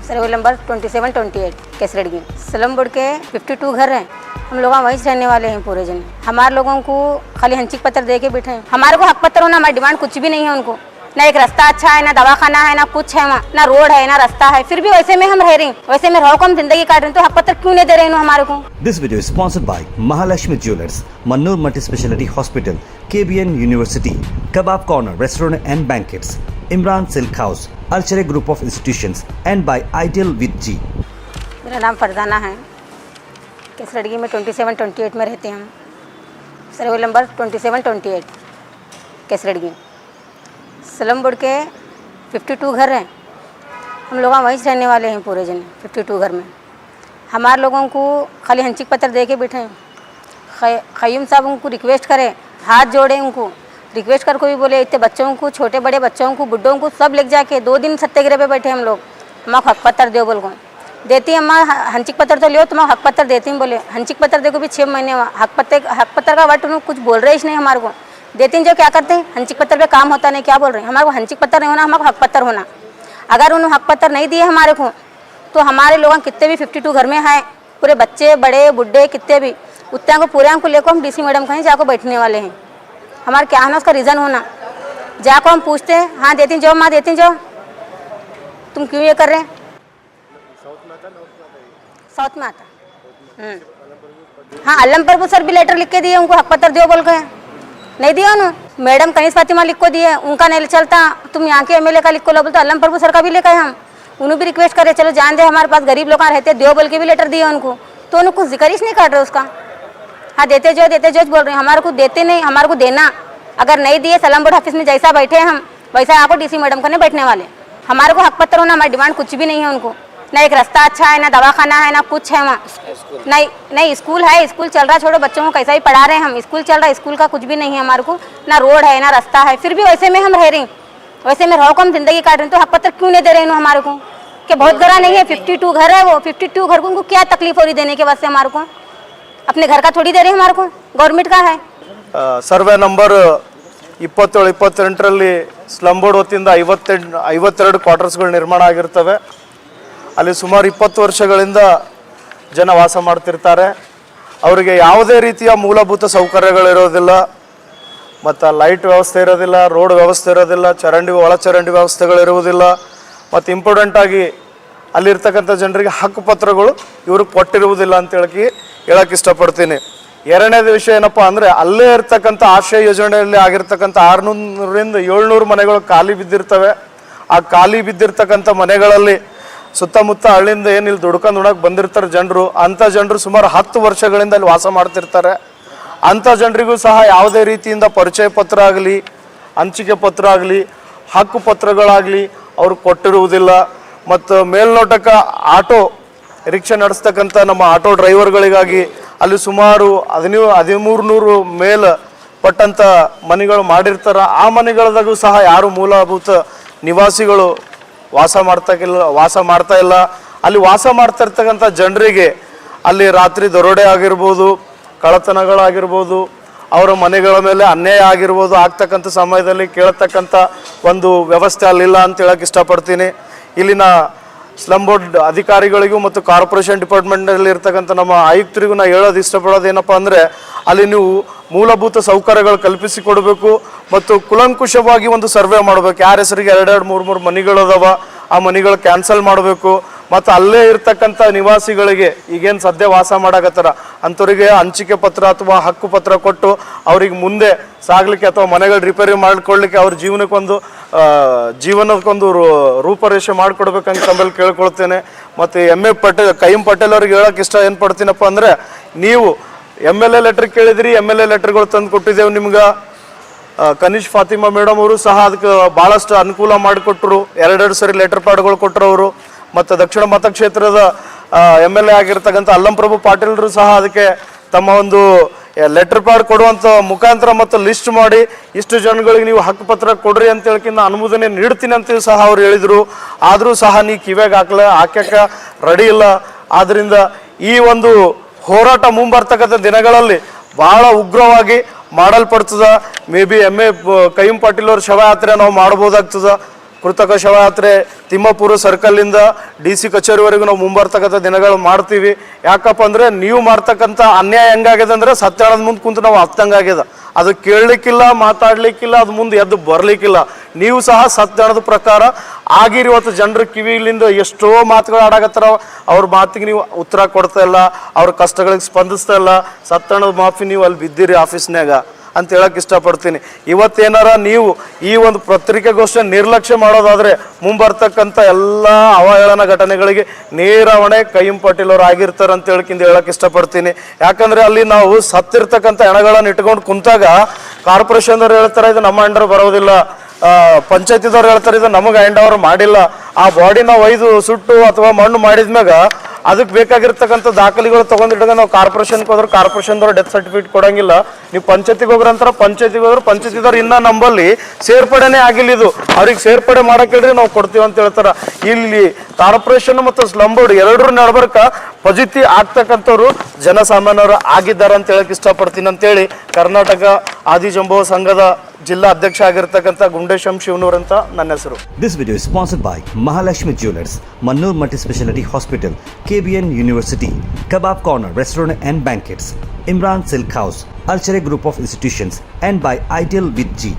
Survey number 2728 केसरड़ी। Slum board के 52 घर हैं। हम लोग वहीं से रहने वाले हैं पूरे जन। हमारे लोगों को खाली हंचिक पत्र दे के बैठे हैं। हमारे को हक पत्र होना, हमारी डिमांड कुछ भी नहीं है उनको। ना एक रास्ता अच्छा है, ना दवाखाना है, ना कुछ है, वहाँ ना रोड है, ना रास्ता है। फिर भी वैसे में हम रह रहे हैं, वैसे में रहो को हम जिंदगी काट रहे हैं। तो हक पत्र क्यों नहीं दे रहे हैं हमारे को। This video is sponsored by Mahalakshmi Jewelers, Mannur Multi-Speciality Hospital, KBN University, Kebab Corner Restaurant and Banquets, Imran Silk House, Archery Group of Institutions, and by Ideal with G. मेरा नाम फरजाना है। केसरड़ी में 2728 में रहते हैं हम। Survey number 2728 केसरड़ी। स्लम बोर्ड के 52 घर हैं। हम लोग वहीं से रहने वाले हैं पूरे जन। 52 घर में हमारे लोगों को खाली हंचिक पत्र दे के बैठे हैं। क़य्यूम साहब उनको रिक्वेस्ट करें, हाथ जोड़े, उनको रिक्वेस्ट कर कोई बोले इतने बच्चों को, छोटे बड़े बच्चों को, बुड्ढों को सब लेके जाके 2 दिन सत्याग्रह पे बैठे हम लोग। हमारा हक पत्र दो बोल को देती अम्मा, हंचिक पत्र तो लियो, तुम्हारा हक पत्र देती हैं। बोले हंचिक पत्र देखो भी 6 महीने हुआ। हक पत्र का वर्ड कुछ बोल रहे ही नहीं हमारे को। देती जो क्या करते हैं, हंचिक पत्र पे काम होता नहीं, क्या बोल रहे हैं। हमारे को हंचिक पत्र नहीं होना, हमारे को हक पत्र होना। अगर उन्होंने हक पत्र नहीं दिए हमारे को तो हमारे लोग कितने भी 52 घर में हैं, पूरे बच्चे बड़े बुढ़े कितने भी, उतने को पूरे को लेकर हम डीसी मैडम कहीं जाकर बैठने वाले हैं। हमारे क्या होना, उसका रीज़न होना। जाकर हम पूछते हैं, हाँ देती जाओ माँ, देती जाओ, तुम क्यों ये कर रहे हैं। साउथ में आता। हाँ, अलमपुर सर भी लेटर लिख के दिए, उनको हक पत्र दो बोल के नहीं दिया उन्होंने। मैडम कनीस फातिमा लिख को दिए, उनका नहीं चलता, तुम यहाँ के एमएलए का लिख को लो बोलते। अलमपुर सर का भी लेकर हम उन्हें भी रिक्वेस्ट करे, चलो जान दे, हमारे पास गरीब लोग रहते दो बोल के भी लेटर दिए उनको। तो उन्हें कुछ जिक्र ही नहीं कर रहे उसका। हाँ देते जो बोल रहे हैं, हमारे को देते नहीं, हमारे को देना। अगर नहीं दिए स्लम बोर्ड ऑफिस में जैसा बैठे हम वैसा यहाँ को डीसी मैडम करने बैठने वाले। हमारे को हक पत्र होना, हमारी डिमांड कुछ भी नहीं है उनको। ना एक रास्ता अच्छा है, ना दवाखाना है, ना कुछ है, वहाँ नहीं स्कूल है, स्कूल चल रहा है, छोड़ो बच्चों को कैसा ही पढ़ा रहे हैं हम, स्कूल चल रहा है, स्कूल का कुछ भी नहीं है हमारे को। ना रोड है, ना रास्ता है। फिर भी वैसे में हम रह रहे हैं, वैसे में रहो को हम जिंदगी काट रहे हैं। तो हक पत्र क्यों नहीं दे रहे हैं हमारे को। कि बहुत घरा नहीं है, 52 घर है, वो 52 घर को उनको क्या तकलीफ हो रही देने के वास्ते हमारे को। अपने घर का थोड़ी दे रहे हैं हमारे को, गवर्नमेंट का है। ಸರ್ವೆ ನಂಬರ್ 27-28ರಲ್ಲಿ ಸ್ಲಮ್ ಬೋರ್ಡ್ ವತಿಯಿಂದ 52 ಕ್ವಾರ್ಟರ್ಸ್ಗಳು ನಿರ್ಮಾಣ ಆಗಿರ್ತವೆ. ಅಲ್ಲಿ ಸುಮಾರು 20 ವರ್ಷಗಳಿಂದ ಜನ ವಾಸ ಮಾಡ್ತಿರ್ತಾರೆ. ಅವರಿಗೆ ಯಾವುದೇ ರೀತಿಯ ಮೂಲಭೂತ ಸೌಕರ್ಯಗಳಿರೋದಿಲ್ಲ, ಮತ್ತು ಲೈಟ್ ವ್ಯವಸ್ಥೆ ಇರೋದಿಲ್ಲ, ರೋಡ್ ವ್ಯವಸ್ಥೆ ಇರೋದಿಲ್ಲ, ಒಳಚರಂಡಿ ವ್ಯವಸ್ಥೆಗಳಿರುವುದಿಲ್ಲ. ಮತ್ತು ಇಂಪಾರ್ಟೆಂಟ್ ಆಗಿ ಅಲ್ಲಿರ್ತಕ್ಕಂಥ ಜನರಿಗೆ ಹಕ್ಕು ಪತ್ರಗಳು ಇವ್ರಿಗೆ ಕೊಟ್ಟಿರುವುದಿಲ್ಲ ಅಂತ ಹೇಳಕ್ಕೆ ಇಷ್ಟಪಡ್ತೀನಿ. ಎರಡನೇದು ವಿಷಯ ಏನಪ್ಪ ಅಂದರೆ, ಅಲ್ಲೇ ಇರ್ತಕ್ಕಂಥ ಆಶ್ರಯ ಯೋಜನೆಯಲ್ಲಿ ಆಗಿರ್ತಕ್ಕಂಥ 600ರಿಂದ 700 ಮನೆಗಳು ಖಾಲಿ ಬಿದ್ದಿರ್ತವೆ. ಆ ಖಾಲಿ ಬಿದ್ದಿರ್ತಕ್ಕಂಥ ಮನೆಗಳಲ್ಲಿ ಸುತ್ತಮುತ್ತ ಹಳ್ಳಿಯಿಂದ ಏನಿಲ್ಲಿ ದುಡ್ಕೊಂಡು ಉಣಕ್ಕೆ ಬಂದಿರ್ತಾರೆ ಜನರು. ಅಂಥ ಜನರು ಸುಮಾರು 10 ವರ್ಷಗಳಿಂದ ಅಲ್ಲಿ ವಾಸ ಮಾಡ್ತಿರ್ತಾರೆ. ಅಂಥ ಜನರಿಗೂ ಸಹ ಯಾವುದೇ ರೀತಿಯಿಂದ ಪರಿಚಯ ಪತ್ರ ಆಗಲಿ, ಹಂಚಿಕೆ ಪತ್ರ ಆಗಲಿ, ಹಕ್ಕು ಪತ್ರಗಳಾಗಲಿ ಅವ್ರು ಕೊಟ್ಟಿರುವುದಿಲ್ಲ. ಮತ್ತು ಮೇಲ್ನೋಟಕ್ಕೆ ಆಟೋ ರಿಕ್ಷಾ ನಡೆಸ್ತಕ್ಕಂಥ ನಮ್ಮ ಆಟೋ ಡ್ರೈವರ್ಗಳಿಗಾಗಿ ಅಲ್ಲಿ ಸುಮಾರು 1300 ಮೇಲ್ ಪಟ್ಟಂಥ ಮನೆಗಳು ಮಾಡಿರ್ತಾರೆ. ಆ ಮನೆಗಳದಾಗೂ ಸಹ ಯಾರು ಮೂಲಭೂತ ನಿವಾಸಿಗಳು ವಾಸ ಮಾಡ್ತಾ ಇಲ್ಲ. ಅಲ್ಲಿ ವಾಸ ಮಾಡ್ತಾ ಇರ್ತಕ್ಕಂಥ ಜನರಿಗೆ ಅಲ್ಲಿ ರಾತ್ರಿ ದರೋಡೆ ಆಗಿರ್ಬೋದು, ಕಳ್ಳತನಗಳಾಗಿರ್ಬೋದು, ಅವರ ಮನೆಗಳ ಮೇಲೆ ಅನ್ಯಾಯ ಆಗಿರ್ಬೋದು, ಆಗ್ತಕ್ಕಂಥ ಸಮಯದಲ್ಲಿ ಕೇಳತಕ್ಕಂಥ ಒಂದು ವ್ಯವಸ್ಥೆ ಅಲ್ಲಿಲ್ಲ ಅಂತ ಹೇಳಕ್ಕೆ ಇಷ್ಟಪಡ್ತೀನಿ. ಇಲ್ಲಿನ ಸ್ಲಮ್ ಬೋರ್ಡ್ ಅಧಿಕಾರಿಗಳಿಗೂ ಮತ್ತು ಕಾರ್ಪೊರೇಷನ್ ಡಿಪಾರ್ಟ್ಮೆಂಟಲ್ಲಿ ಇರ್ತಕ್ಕಂಥ ನಮ್ಮ ಆಯುಕ್ತರಿಗೂ ನಾನು ಹೇಳೋದು ಇಷ್ಟಪಡೋದು ಏನಪ್ಪ ಅಂದರೆ, ಅಲ್ಲಿ ನೀವು ಮೂಲಭೂತ ಸೌಕರ್ಯಗಳು ಕಲ್ಪಿಸಿಕೊಡಬೇಕು ಮತ್ತು ಕುಲಂಕುಷವಾಗಿ ಒಂದು ಸರ್ವೆ ಮಾಡಬೇಕು. ಯಾರ ಹೆಸರಿಗೆ 2-2, 3-3 ಮನೆಗಳದಾವ, ಆ ಮನೆಗಳು ಕ್ಯಾನ್ಸಲ್ ಮಾಡಬೇಕು. ಮತ್ತು ಅಲ್ಲೇ ಇರ್ತಕ್ಕಂಥ ನಿವಾಸಿಗಳಿಗೆ ಈಗೇನು ಸದ್ಯ ವಾಸ ಮಾಡಕತ್ತಾರ ಅಂಥವ್ರಿಗೆ ಹಂಚಿಕೆ ಪತ್ರ ಅಥವಾ ಹಕ್ಕು ಪತ್ರ ಕೊಟ್ಟು ಅವ್ರಿಗೆ ಮುಂದೆ ಸಾಗಲಿಕ್ಕೆ ಅಥವಾ ಮನೆಗಳು ರಿಪೇರಿ ಮಾಡಿಕೊಳ್ಳಿಕ್ಕೆ ಅವ್ರ ಜೀವನಕ್ಕೊಂದು ರೂಪರೇಷೆ ಮಾಡಿಕೊಡ್ಬೇಕಂತ ತಮ್ಮಲ್ಲಿ ಕೇಳ್ಕೊಳ್ತೇನೆ. ಮತ್ತು क़य्यूम ಪಟೇಲ್ ಅವ್ರಿಗೆ ಹೇಳೋಕೆ ಏನು ಪಡ್ತೀನಪ್ಪ ಅಂದರೆ, ನೀವು MLA ಲೆಟ್ರ್ ಕೇಳಿದ್ರಿ, MLA ಲೆಟ್ರ್ಗಳು ತಂದು ಕೊಟ್ಟಿದ್ದೇವೆ ನಿಮ್ಗೆ. ಕನೀಸ್ ಫಾತಿಮಾ ಮೇಡಮ್ ಅವರು ಸಹ ಅದಕ್ಕೆ ಭಾಳಷ್ಟು ಅನುಕೂಲ ಮಾಡಿಕೊಟ್ರು. 2 ಸರಿ ಲೆಟರ್ ಪ್ಯಾಡ್ಗಳು ಕೊಟ್ಟರು ಅವರು. ಮತ್ತು ದಕ್ಷಿಣ ಮತಕ್ಷೇತ್ರದ MLA ಆಗಿರ್ತಕ್ಕಂಥ ಅಲ್ಲಂಪ್ರಭು ಪಾಟೀಲ್ರು ಸಹ ಅದಕ್ಕೆ ತಮ್ಮ ಒಂದು ಲೆಟರ್ ಪ್ಯಾಡ್ ಕೊಡುವಂಥ ಮುಖಾಂತರ ಮತ್ತು ಲಿಸ್ಟ್ ಮಾಡಿ ಇಷ್ಟು ಜನಗಳಿಗೆ ನೀವು ಹಕ್ಕು ಪತ್ರ ಕೊಡ್ರಿ ಅಂತ ಹೇಳ್ಕಿನ್ನ ಅನುಮೋದನೆ ನೀಡ್ತೀನಿ ಅಂತೇಳಿ ಸಹ ಅವ್ರು ಹೇಳಿದರು. ಆದರೂ ಸಹ ನೀ ಕಿವ್ಯಾಗ ಹಾಕಕ್ಕೆ ರೆಡಿ ಇಲ್ಲ. ಆದ್ದರಿಂದ ಈ ಒಂದು ಹೋರಾಟ ಮುಂಬರ್ತಕ್ಕಂಥ ದಿನಗಳಲ್ಲಿ ಭಾಳ ಉಗ್ರವಾಗಿ ಮಾಡಲ್ಪಡ್ತದ. ಮೇ ಬಿ क़य्यूम ಪಾಟೀಲ್ ಅವ್ರ ಶವಯಾತ್ರೆ ನಾವು ಮಾಡ್ಬೋದಾಗ್ತದ. ಕೃತಕ ಶವಯಾತ್ರೆ ತಿಮ್ಮಾಪುರ ಸರ್ಕಲ್ಲಿಂದ DC ಕಚೇರಿವರೆಗೂ ನಾವು ಮುಂಬರ್ತಕ್ಕಂಥ ದಿನಗಳು ಮಾಡ್ತೀವಿ. ಯಾಕಪ್ಪ ಅಂದರೆ ನೀವು ಮಾಡ್ತಕ್ಕಂಥ ಅನ್ಯಾಯ ಹೆಂಗಾಗಿದೆ ಅಂದರೆ ಸತ್ಯಾನದ ಮುಂದೆ ಕುಂತು ನಾವು ಹತ್ತಂಗಾಗ್ಯದ. ಅದು ಕೇಳಲಿಕ್ಕಿಲ್ಲ, ಮಾತಾಡಲಿಕ್ಕಿಲ್ಲ, ಅದು ಮುಂದೆ ಎದ್ದು ಬರಲಿಕ್ಕಿಲ್ಲ. ನೀವು ಸಹ ಸತ್ಯಾನದ ಪ್ರಕಾರ ಆಗಿರಿ. ಇವತ್ತು ಜನರ ಕಿವಿಲಿಂದ ಎಷ್ಟೋ ಮಾತುಗಳು ಆಡಾಕತ್ತಾರ, ಅವ್ರ ಮಾತಿಗೆ ನೀವು ಉತ್ತರ ಕೊಡ್ತಾ ಇಲ್ಲ, ಅವ್ರ ಕಷ್ಟಗಳಿಗೆ ಸ್ಪಂದಿಸ್ತಾ ಇಲ್ಲ. ಸತ್ಯಾನದ ಮಾಫಿ ನೀವು ಅಲ್ಲಿ ಬಿದ್ದಿರಿ ಆಫೀಸ್ನಾಗ ಅಂತ ಹೇಳಕ್ಕೆ ಇಷ್ಟಪಡ್ತೀನಿ. ಇವತ್ತೇನಾರ ನೀವು ಈ ಒಂದು ಪತ್ರಿಕೆಗೋಷ್ಠಿ ನಿರ್ಲಕ್ಷ್ಯ ಮಾಡೋದಾದರೆ ಮುಂಬರ್ತಕ್ಕಂಥ ಎಲ್ಲ ಅವಹೇಳನ ಘಟನೆಗಳಿಗೆ ನೇರ ಹೊಣೆ ಕಯ್ಯಂ ಪಾಟೀಲ್ ಅವರು ಆಗಿರ್ತಾರೆ ಅಂತ ಹೇಳಕ್ಕೆ ಇಷ್ಟಪಡ್ತೀನಿ. ಯಾಕಂದರೆ ಅಲ್ಲಿ ನಾವು ಸತ್ತಿರ್ತಕ್ಕಂಥ ಹೆಣಗಳನ್ನು ಇಟ್ಕೊಂಡು ಕುಂತಾಗ ಕಾರ್ಪೊರೇಷನ್ದವ್ರು ಹೇಳ್ತಾರೆ ಇದು ನಮ್ಮ ಅಂಡರ್ ಬರೋದಿಲ್ಲ, ಪಂಚಾಯತಿದವ್ರು ಹೇಳ್ತಾರೆ ಇದು ನಮಗೆ ಹ್ಯಾಂಡ್ ಓವರ್ ಮಾಡಿಲ್ಲ. ಆ ಬಾಡಿನ ಒಯ್ದು ಸುಟ್ಟು ಅಥವಾ ಮಣ್ಣು ಮಾಡಿದ್ಮ್ಯಾಗ ಅದಕ್ಕೆ ಬೇಕಾಗಿರ್ತಕ್ಕಂಥ ದಾಖಲೆಗಳು ತೊಗೊಂಡಿಟ್ಟಾಗ ನಾವು ಕಾರ್ಪೊರೇಷನ್ಗೆ ಹೋದ್ರೆ ಕಾರ್ಪೊರೇಷನ್ದವ್ರು ಡೆತ್ ಸರ್ಟಿಫಿಕೇಟ್ ಕೊಡಂಗಿಲ್ಲ. ನೀವು ಪಂಚಾಯತಿಗೆ ಹೋಗ್ರಂತಾರೆ, ಪಂಚಾಯತಿಗೆ ಹೋದ್ರೆ ಪಂಚಾಯತಿದವ್ರು ಇನ್ನೂ ನಂಬಲ್ಲಿ ಸೇರ್ಪಡೆನೇ ಆಗಿಲ್ಲ. ಇದು ಅವ್ರಿಗೆ ಸೇರ್ಪಡೆ ಮಾಡಕ್ಕೆ ಹೇಳ್ರಿ ನಾವು ಕೊಡ್ತೀವಿ ಅಂತ ಹೇಳ್ತಾರೆ. ಇಲ್ಲಿ ಕಾರ್ಪೊರೇಷನ್ ಮತ್ತು ಸ್ಲಮ್ ಬೋರ್ಡ್ ಎರಡರ ನಡ್ಬರ್ಕ ಫಜಿತಿ ಆಗ್ತಕ್ಕಂಥವ್ರು ಜನಸಾಮಾನ್ಯರು ಆಗಿದ್ದಾರೆ ಅಂತ ಹೇಳಕ್ಕೆ ಇಷ್ಟಪಡ್ತೀನಿ ಅಂತೇಳಿ ಕರ್ನಾಟಕ ಆದಿಜಂಬೋ ಸಂಘದ ಜಿಲ್ಲಾ ಅಧ್ಯಕ್ಷ ಆಗಿರ್ತಕ್ಕಂಥ ಗುಂಡೇಶಂ ಶಿವನೂರ್ ಅಂತ ನನ್ನ ಹೆಸರು. This video is sponsored by Mahalakshmi Jewelers, Mannur Multi-Speciality Hospital, KBN University, Kebab Corner Restaurant and Banquets, Imran Silk House, Archery Group of Institutions, and by Ideal with G.